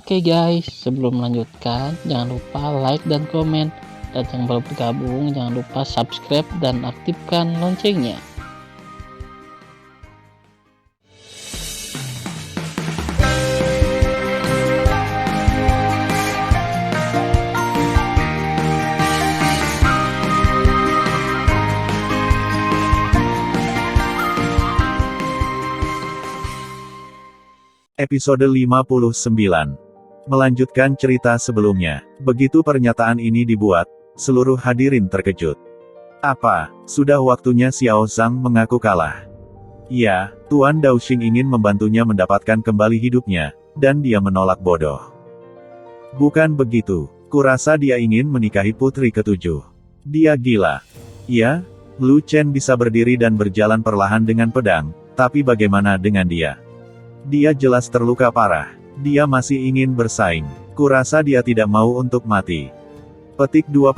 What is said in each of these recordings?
Oke guys, sebelum melanjutkan, jangan lupa like dan komen. Dan yang baru bergabung, jangan lupa subscribe dan aktifkan loncengnya. Episode 59. Melanjutkan cerita sebelumnya. Begitu pernyataan ini dibuat, seluruh hadirin terkejut. Apa, sudah waktunya Xiao Zhang mengaku kalah? Ya, Tuan Daoxing ingin membantunya mendapatkan kembali hidupnya, dan dia menolak bodoh. Bukan begitu, kurasa dia ingin menikahi putri ketujuh. Dia gila. Ya, Lu Chen bisa berdiri dan berjalan perlahan dengan pedang, tapi bagaimana dengan dia? Dia jelas terluka parah. Dia masih ingin bersaing. Kurasa dia tidak mau untuk mati. Petik 2.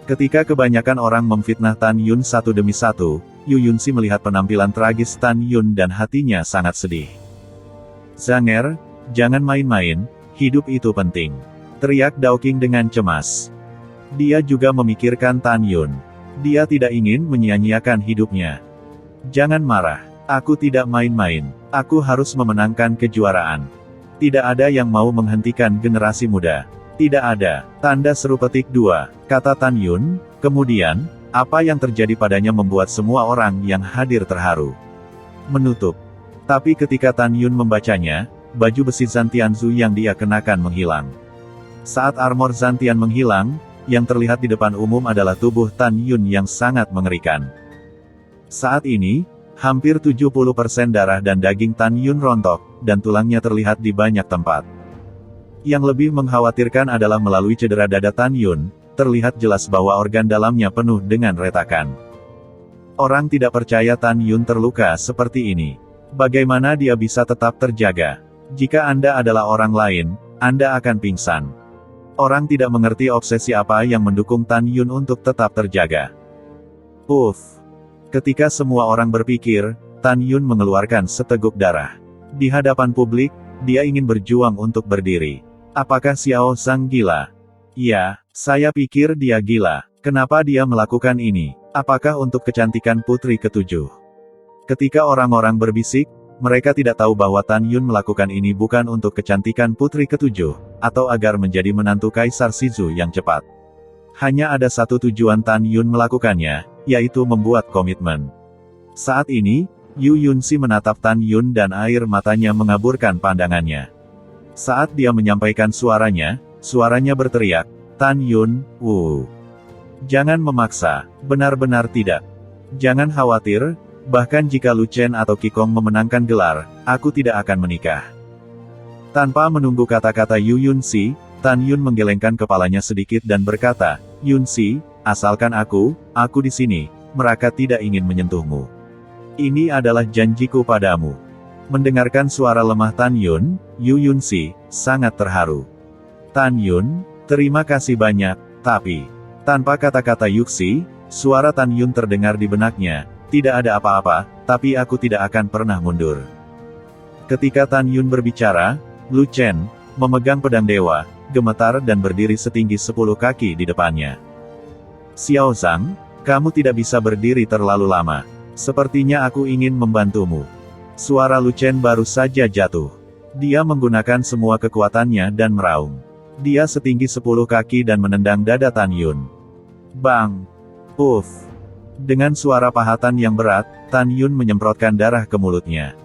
Ketika kebanyakan orang memfitnah Tan Yun satu demi satu, Yu Yunxi melihat penampilan tragis Tan Yun dan hatinya sangat sedih. "Zanger, jangan main-main, hidup itu penting," teriak Daoqing dengan cemas. Dia juga memikirkan Tan Yun. Dia tidak ingin menyia-nyiakan hidupnya. "Jangan marah. Aku tidak main-main. Aku harus memenangkan kejuaraan. Tidak ada yang mau menghentikan generasi muda. Tidak ada." Tanda seru petik 2, kata Tan Yun. Kemudian, apa yang terjadi padanya membuat semua orang yang hadir terharu. Menutup. Tapi ketika Tan Yun membacanya, baju besi Zantianzu yang dia kenakan menghilang. Saat armor Zantian menghilang, yang terlihat di depan umum adalah tubuh Tan Yun yang sangat mengerikan. Saat ini, hampir 70% darah dan daging Tan Yun rontok, dan tulangnya terlihat di banyak tempat. Yang lebih mengkhawatirkan adalah melalui cedera dada Tan Yun, terlihat jelas bahwa organ dalamnya penuh dengan retakan. Orang tidak percaya Tan Yun terluka seperti ini. Bagaimana dia bisa tetap terjaga? Jika Anda adalah orang lain, Anda akan pingsan. Orang tidak mengerti obsesi apa yang mendukung Tan Yun untuk tetap terjaga. Uff. Ketika semua orang berpikir, Tan Yun mengeluarkan seteguk darah. Di hadapan publik, dia ingin berjuang untuk berdiri. Apakah Xiao Zhang gila? Ya, saya pikir dia gila. Kenapa dia melakukan ini? Apakah untuk kecantikan putri ketujuh? Ketika orang-orang berbisik, mereka tidak tahu bahwa Tan Yun melakukan ini bukan untuk kecantikan putri ketujuh, atau agar menjadi menantu Kaisar Shizu yang cepat. Hanya ada satu tujuan Tan Yun melakukannya, yaitu membuat komitmen. Saat ini, Yu Yunxi menatap Tan Yun dan air matanya mengaburkan pandangannya. Saat dia menyampaikan suaranya berteriak, "Tan Yun, jangan memaksa, benar-benar tidak. Jangan khawatir, bahkan jika Lu Chen atau Qigong memenangkan gelar, aku tidak akan menikah." Tanpa menunggu kata-kata Yu Yunxi, Tan Yun menggelengkan kepalanya sedikit dan berkata, "Yunxi, asalkan aku di sini, mereka tidak ingin menyentuhmu. Ini adalah janjiku padamu." Mendengarkan suara lemah Tan Yun, Yu Yunxi sangat terharu. "Tan Yun, terima kasih banyak, tapi..." Tanpa kata-kata Yuxi, suara Tan Yun terdengar di benaknya, "Tidak ada apa-apa, tapi aku tidak akan pernah mundur." Ketika Tan Yun berbicara, Lu Chen, memegang pedang dewa, gemetar dan berdiri setinggi 10 kaki di depannya. "Xiao Zhang, kamu tidak bisa berdiri terlalu lama. Sepertinya aku ingin membantumu." Suara Lu Chen baru saja jatuh. Dia menggunakan semua kekuatannya dan meraung. Dia setinggi 10 kaki dan menendang dada Tan Yun. Bang! Uff! Dengan suara pahatan yang berat, Tan Yun menyemprotkan darah ke mulutnya.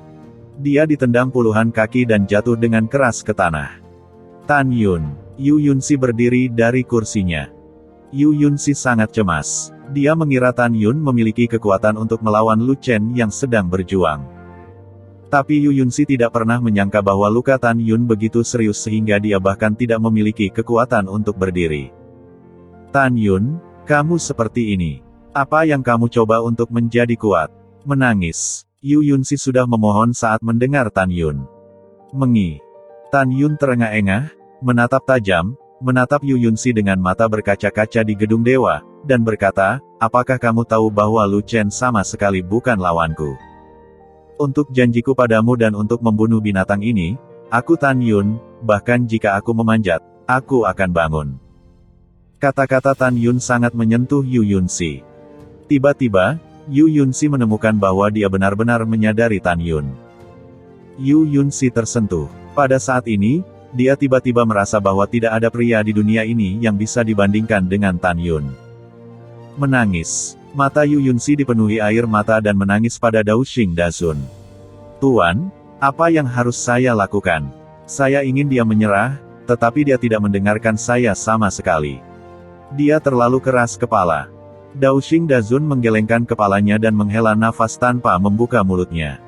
Dia ditendang puluhan kaki dan jatuh dengan keras ke tanah. "Tan Yun." Yu Yunxi berdiri dari kursinya. Yu Yunxi sangat cemas. Dia mengira Tan Yun memiliki kekuatan untuk melawan Lu Chen yang sedang berjuang. Tapi Yu Yunxi tidak pernah menyangka bahwa luka Tan Yun begitu serius sehingga dia bahkan tidak memiliki kekuatan untuk berdiri. "Tan Yun, kamu seperti ini. Apa yang kamu coba untuk menjadi kuat?" Menangis. Yu Yunxi sudah memohon saat mendengar Tan Yun. Tan Yun terengah-engah, menatap tajam, menatap Yu Yunxi dengan mata berkaca-kaca di gedung dewa, dan berkata, "Apakah kamu tahu bahwa Lu Chen sama sekali bukan lawanku? Untuk janjiku padamu dan untuk membunuh binatang ini, Aku Tan Yun, bahkan jika aku memanjat, aku akan bangun. Kata-kata Tan Yun sangat menyentuh Yu Yunxi. Tiba-tiba, Yu Yunxi menemukan bahwa dia benar-benar menyadari Tan Yun. Yu Yunxi tersentuh. Pada saat ini, dia tiba-tiba merasa bahwa tidak ada pria di dunia ini yang bisa dibandingkan dengan Tan Yun. Menangis. Mata Yu Yunxi dipenuhi air mata dan menangis pada Daoxing Dazun. Tuan, apa yang harus saya lakukan? Saya ingin dia menyerah, tetapi dia tidak mendengarkan saya sama sekali. Dia terlalu keras kepala. Daoxing Dazun menggelengkan kepalanya dan menghela nafas tanpa membuka mulutnya.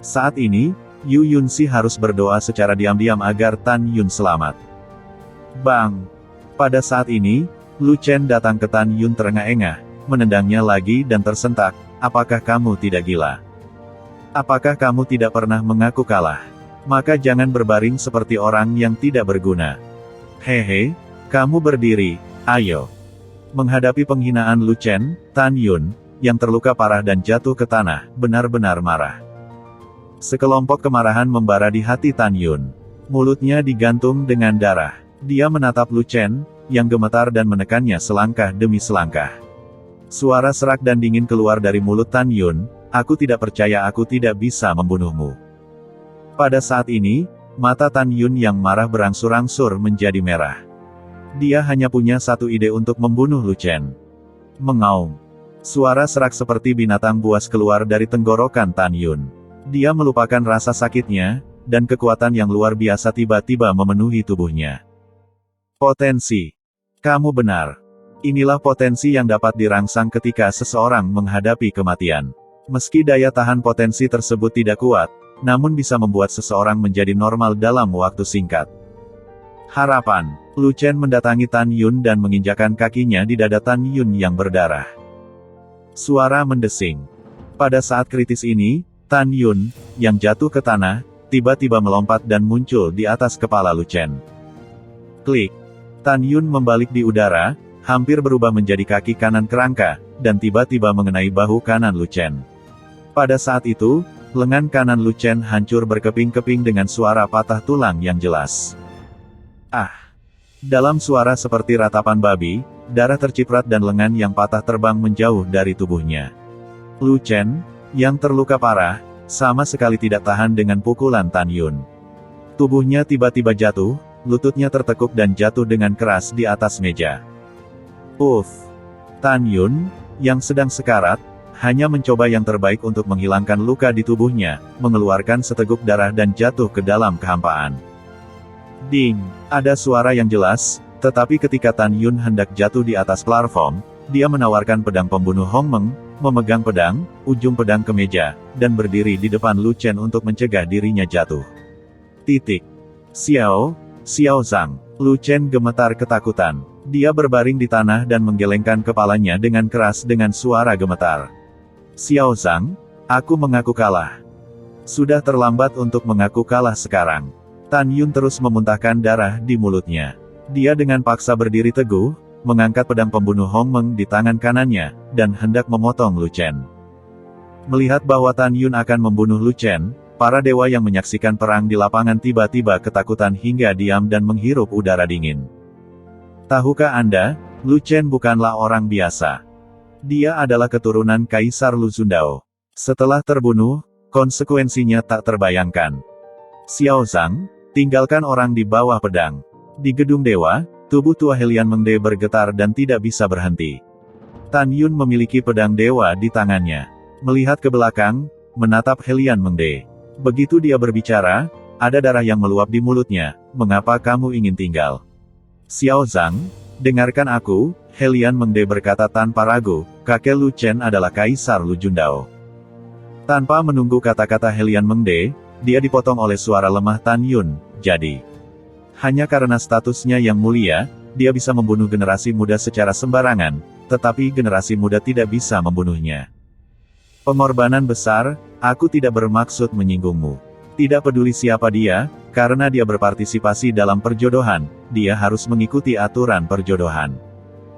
Saat ini, Yu Yunxi harus berdoa secara diam-diam agar Tan Yun selamat. Bang! Pada saat ini, Lu Chen datang ke Tan Yun terengah-engah, menendangnya lagi dan tersentak. Apakah kamu tidak gila? Apakah kamu tidak pernah mengaku kalah? Maka jangan berbaring seperti orang yang tidak berguna. Hehe, kamu berdiri, ayo. Menghadapi penghinaan Lu Chen, Tan Yun, yang terluka parah dan jatuh ke tanah, benar-benar marah. Sekelompok kemarahan membara di hati Tan Yun. Mulutnya digantung dengan darah. Dia menatap Lu Chen, yang gemetar dan menekannya selangkah demi selangkah. Suara serak dan dingin keluar dari mulut Tan Yun, aku tidak percaya aku tidak bisa membunuhmu. Pada saat ini, mata Tan Yun yang marah berangsur-angsur menjadi merah. Dia hanya punya satu ide untuk membunuh Lu Chen. Mengaum. Suara serak seperti binatang buas keluar dari tenggorokan Tan Yun. Dia melupakan rasa sakitnya, dan kekuatan yang luar biasa tiba-tiba memenuhi tubuhnya. Potensi. Kamu benar. Inilah potensi yang dapat dirangsang ketika seseorang menghadapi kematian. Meski daya tahan potensi tersebut tidak kuat, namun bisa membuat seseorang menjadi normal dalam waktu singkat. Harapan. Lu Chen mendatangi Tan Yun dan menginjakan kakinya di dada Tan Yun yang berdarah. Suara mendesing. Pada saat kritis ini, Tan Yun, yang jatuh ke tanah, tiba-tiba melompat dan muncul di atas kepala Lu Chen. Klik. Tan Yun membalik di udara, hampir berubah menjadi kaki kanan kerangka, dan tiba-tiba mengenai bahu kanan Lu Chen. Pada saat itu, lengan kanan Lu Chen hancur berkeping-keping dengan suara patah tulang yang jelas. Ah! Dalam suara seperti ratapan babi, darah terciprat dan lengan yang patah terbang menjauh dari tubuhnya. Lu Chen, yang terluka parah, sama sekali tidak tahan dengan pukulan Tan Yun. Tubuhnya tiba-tiba jatuh, lututnya tertekuk dan jatuh dengan keras di atas meja. Uff! Tan Yun, yang sedang sekarat, hanya mencoba yang terbaik untuk menghilangkan luka di tubuhnya, mengeluarkan seteguk darah dan jatuh ke dalam kehampaan. Ding! Ada suara yang jelas, tetapi ketika Tan Yun hendak jatuh di atas platform, dia menawarkan pedang pembunuh Hong Meng, memegang pedang, ujung pedang ke meja, dan berdiri di depan Lu Chen untuk mencegah dirinya jatuh. Titik. Xiao Zhang. Lu Chen gemetar ketakutan. Dia berbaring di tanah dan menggelengkan kepalanya dengan keras dengan suara gemetar. Xiao Zhang, aku mengaku kalah. Sudah terlambat untuk mengaku kalah sekarang. Tan Yun terus memuntahkan darah di mulutnya. Dia dengan paksa berdiri teguh, mengangkat pedang pembunuh Hong Meng di tangan kanannya, dan hendak memotong Lu Chen. Melihat bahwa Tan Yun akan membunuh Lu Chen, para dewa yang menyaksikan perang di lapangan tiba-tiba ketakutan hingga diam dan menghirup udara dingin. Tahukah Anda, Lu Chen bukanlah orang biasa. Dia adalah keturunan Kaisar Lu Zundao. Setelah terbunuh, konsekuensinya tak terbayangkan. Xiao Zhang, tinggalkan orang di bawah pedang. Di gedung dewa, tubuh tua Helian Mengde bergetar dan tidak bisa berhenti. Tan Yun memiliki pedang dewa di tangannya. Melihat ke belakang, menatap Helian Mengde. Begitu dia berbicara, ada darah yang meluap di mulutnya. Mengapa kamu ingin tinggal? Xiao Zhang, dengarkan aku, Helian Mengde berkata tanpa ragu, kakek Lu Chen adalah Kaisar Lu Zundao. Tanpa menunggu kata-kata Helian Mengde, dia dipotong oleh suara lemah Tan Yun, jadi. Hanya karena statusnya yang mulia, dia bisa membunuh generasi muda secara sembarangan, tetapi generasi muda tidak bisa membunuhnya. Pengorbanan besar, aku tidak bermaksud menyinggungmu. Tidak peduli siapa dia, karena dia berpartisipasi dalam perjodohan, dia harus mengikuti aturan perjodohan.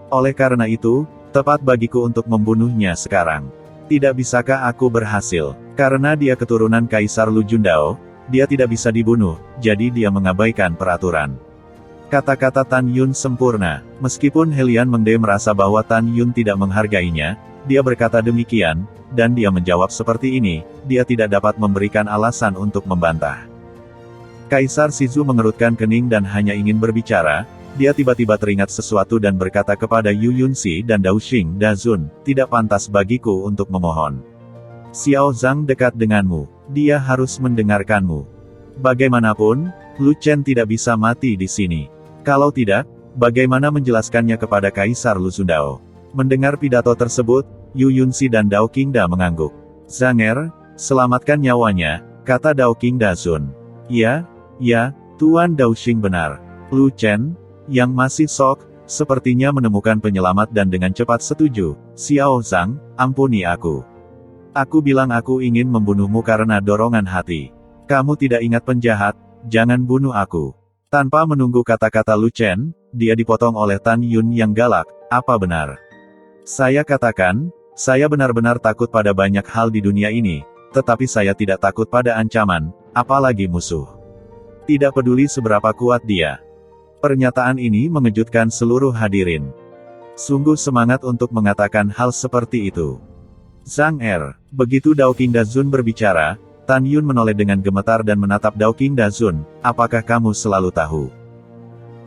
Oleh karena itu, tepat bagiku untuk membunuhnya sekarang. Tidak bisakah aku berhasil? Karena dia keturunan Kaisar Lu Zundao, dia tidak bisa dibunuh, jadi dia mengabaikan peraturan. Kata-kata Tan Yun sempurna. Meskipun Helian Mengde merasa bahwa Tan Yun tidak menghargainya, dia berkata demikian, dan dia menjawab seperti ini, dia tidak dapat memberikan alasan untuk membantah. Kaisar Shizu mengerutkan kening dan hanya ingin berbicara, dia tiba-tiba teringat sesuatu dan berkata kepada Yu Yunxi dan Daoxing Dazun, tidak pantas bagiku untuk memohon. Xiao Zhang dekat denganmu, dia harus mendengarkanmu. Bagaimanapun, Lu Chen tidak bisa mati di sini. Kalau tidak, bagaimana menjelaskannya kepada Kaisar Lu Xundao? Mendengar pidato tersebut, Yu Yunxi dan Dao Qingda mengangguk. Zanger, selamatkan nyawanya, kata Dao Qingda Zun. Ya, Tuan Daoxing benar. Lu Chen, yang masih shock, sepertinya menemukan penyelamat dan dengan cepat setuju. Xiao Zhang, ampuni aku. Aku bilang aku ingin membunuhmu karena dorongan hati. Kamu tidak ingat penjahat, jangan bunuh aku. Tanpa menunggu kata-kata Lu Chen, dia dipotong oleh Tan Yun yang galak. Apa benar? Saya katakan, saya benar-benar takut pada banyak hal di dunia ini, tetapi saya tidak takut pada ancaman, apalagi musuh. Tidak peduli seberapa kuat dia. Pernyataan ini mengejutkan seluruh hadirin. Sungguh semangat untuk mengatakan hal seperti itu. Zhang begitu Dao Qingda Zun berbicara, Tan Yun menoleh dengan gemetar dan menatap Dao Qingda Zun, apakah kamu selalu tahu?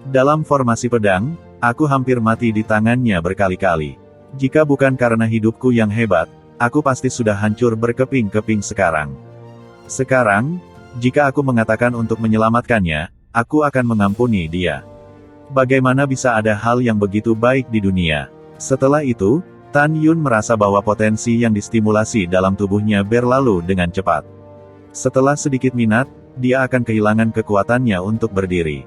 Dalam formasi pedang, aku hampir mati di tangannya berkali-kali. Jika bukan karena hidupku yang hebat, aku pasti sudah hancur berkeping-keping sekarang. Sekarang, jika aku mengatakan untuk menyelamatkannya, aku akan mengampuni dia. Bagaimana bisa ada hal yang begitu baik di dunia? Setelah itu, Tan Yun merasa bahwa potensi yang distimulasi dalam tubuhnya berlalu dengan cepat. Setelah sedikit minat, dia akan kehilangan kekuatannya untuk berdiri.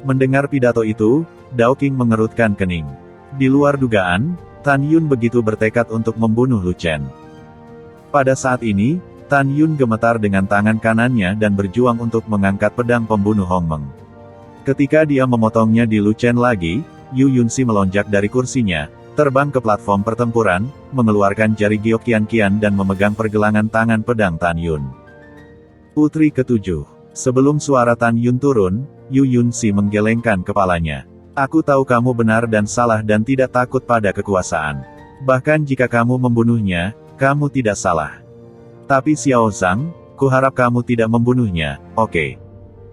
Mendengar pidato itu, Dao Qing mengerutkan kening. Di luar dugaan, Tan Yun begitu bertekad untuk membunuh Lu Chen. Pada saat ini, Tan Yun gemetar dengan tangan kanannya dan berjuang untuk mengangkat pedang pembunuh Hong Meng. Ketika dia memotongnya di Lu Chen lagi, Yu Yunxi melonjak dari kursinya, terbang ke platform pertempuran, mengeluarkan jari Gyokian-kian dan memegang pergelangan tangan pedang Tan Yun. Putri ketujuh. Sebelum suara Tan Yun turun, Yu Yunxi menggelengkan kepalanya. Aku tahu kamu benar dan salah dan tidak takut pada kekuasaan. Bahkan jika kamu membunuhnya, kamu tidak salah. Tapi Xiao Zhang, kuharap kamu tidak membunuhnya, oke?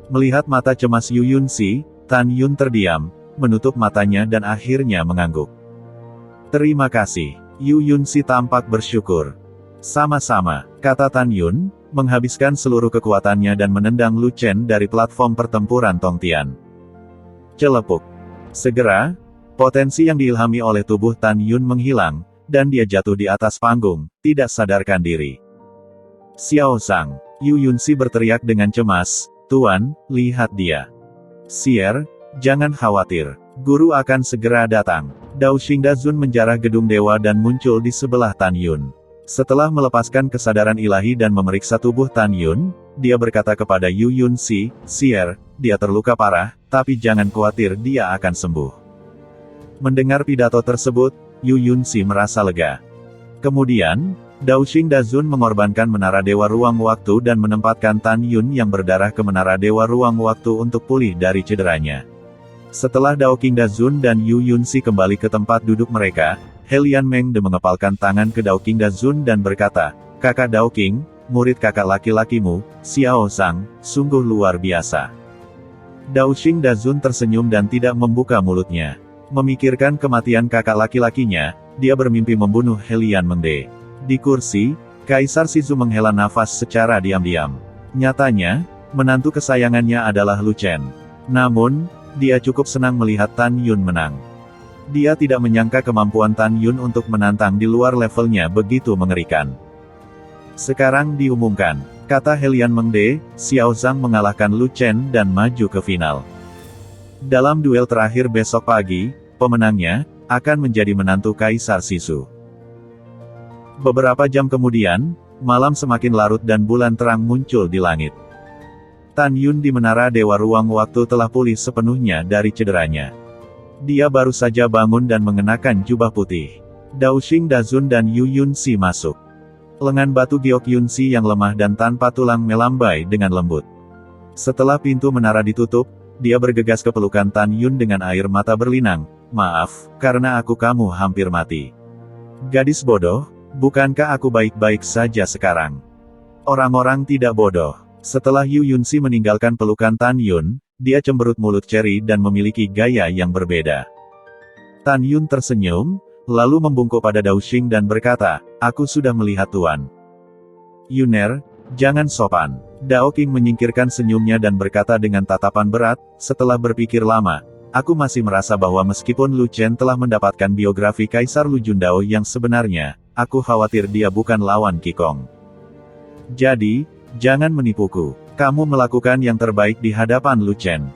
Melihat mata cemas Yu Yunxi, Tan Yun terdiam, menutup matanya dan akhirnya mengangguk. Terima kasih. Yu Yunxi tampak bersyukur. Sama-sama, kata Tan Yun, menghabiskan seluruh kekuatannya dan menendang Lu Chen dari platform pertempuran Tongtian. Celepuk. Segera, potensi yang diilhami oleh tubuh Tan Yun menghilang, dan dia jatuh di atas panggung, tidak sadarkan diri. Xiao Zhang, Yu Yunxi berteriak dengan cemas, Tuan, lihat dia. Sier, jangan khawatir, guru akan segera datang. Daoxing Dazun menjarah gedung dewa dan muncul di sebelah Tan Yun. Setelah melepaskan kesadaran ilahi dan memeriksa tubuh Tan Yun, dia berkata kepada Yu Yunxi, Sier, dia terluka parah, tapi jangan khawatir dia akan sembuh. Mendengar pidato tersebut, Yu Yunxi merasa lega. Kemudian, Daoxing Dazun mengorbankan Menara Dewa Ruang Waktu dan menempatkan Tan Yun yang berdarah ke Menara Dewa Ruang Waktu untuk pulih dari cederanya. Setelah Dao Qingda Zun dan Yu Yunxi kembali ke tempat duduk mereka, Helian Mengde mengepalkan tangan ke Dao Qingda Zun dan berkata, Kakak Dao Qing, murid kakak laki-lakimu, Xiao Zhang, sungguh luar biasa. Daoxing Dazun tersenyum dan tidak membuka mulutnya. Memikirkan kematian kakak laki-lakinya, dia bermimpi membunuh Helian Mengde. Di kursi, Kaisar Shizu menghela nafas secara diam-diam. Nyatanya, menantu kesayangannya adalah Lu Chen. Namun, dia cukup senang melihat Tan Yun menang. Dia tidak menyangka kemampuan Tan Yun untuk menantang di luar levelnya begitu mengerikan. Sekarang diumumkan, kata Helian Mengde, Xiao Zhang mengalahkan Lu Chen dan maju ke final. Dalam duel terakhir besok pagi, pemenangnya akan menjadi menantu Kaisar Shizu. Beberapa jam kemudian, malam semakin larut dan bulan terang muncul di langit. Tan Yun di Menara Dewa Ruang Waktu telah pulih sepenuhnya dari cederanya. Dia baru saja bangun dan mengenakan jubah putih. Daoxing Dazun dan Yu Yunxi masuk. Lengan batu Giok Yunsi yang lemah dan tanpa tulang melambai dengan lembut. Setelah pintu menara ditutup, dia bergegas ke pelukan Tan Yun dengan air mata berlinang. Maaf, karena kamu hampir mati. Gadis bodoh, bukankah aku baik-baik saja sekarang? Orang-orang tidak bodoh. Setelah Yu Yunsi meninggalkan pelukan Tan Yun, dia cemberut mulut Cherry dan memiliki gaya yang berbeda. Tan Yun tersenyum, lalu membungkuk pada Dao Xing dan berkata, aku sudah melihat Tuan. Yuner, jangan sopan. Dao King menyingkirkan senyumnya dan berkata dengan tatapan berat, setelah berpikir lama, aku masih merasa bahwa meskipun Lu Chen telah mendapatkan biografi Kaisar Lu Jundao yang sebenarnya, aku khawatir dia bukan lawan Qikong. Jadi, jangan menipuku. Kamu melakukan yang terbaik di hadapan Lu Chen.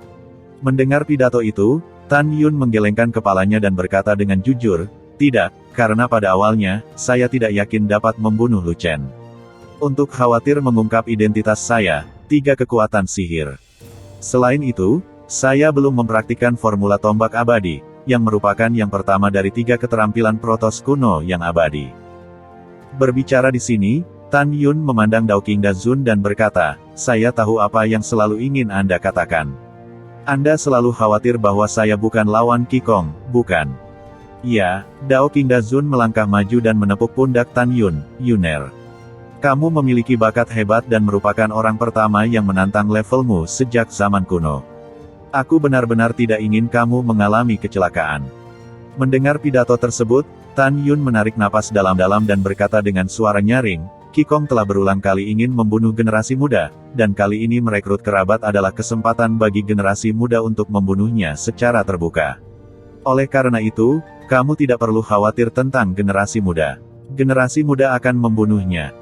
Mendengar pidato itu, Tan Yun menggelengkan kepalanya dan berkata dengan jujur, tidak, karena pada awalnya, saya tidak yakin dapat membunuh Lu Chen. Untuk khawatir mengungkap identitas saya, 3 kekuatan sihir. Selain itu, saya belum mempraktikkan formula tombak abadi, yang merupakan yang pertama dari 3 keterampilan protos kuno yang abadi. Berbicara di sini, Tan Yun memandang Dao King Dazun dan berkata, saya tahu apa yang selalu ingin Anda katakan. Anda selalu khawatir bahwa saya bukan lawan Qikong, bukan? Ya, Dao King Dazun melangkah maju dan menepuk pundak Tan Yun. Yuner, kamu memiliki bakat hebat dan merupakan orang pertama yang menantang levelmu sejak zaman kuno. Aku benar-benar tidak ingin kamu mengalami kecelakaan. Mendengar pidato tersebut, Tan Yun menarik napas dalam-dalam dan berkata dengan suara nyaring, Qikong telah berulang kali ingin membunuh generasi muda, dan kali ini merekrut kerabat adalah kesempatan bagi generasi muda untuk membunuhnya secara terbuka. Oleh karena itu, kamu tidak perlu khawatir tentang generasi muda. Generasi muda akan membunuhnya.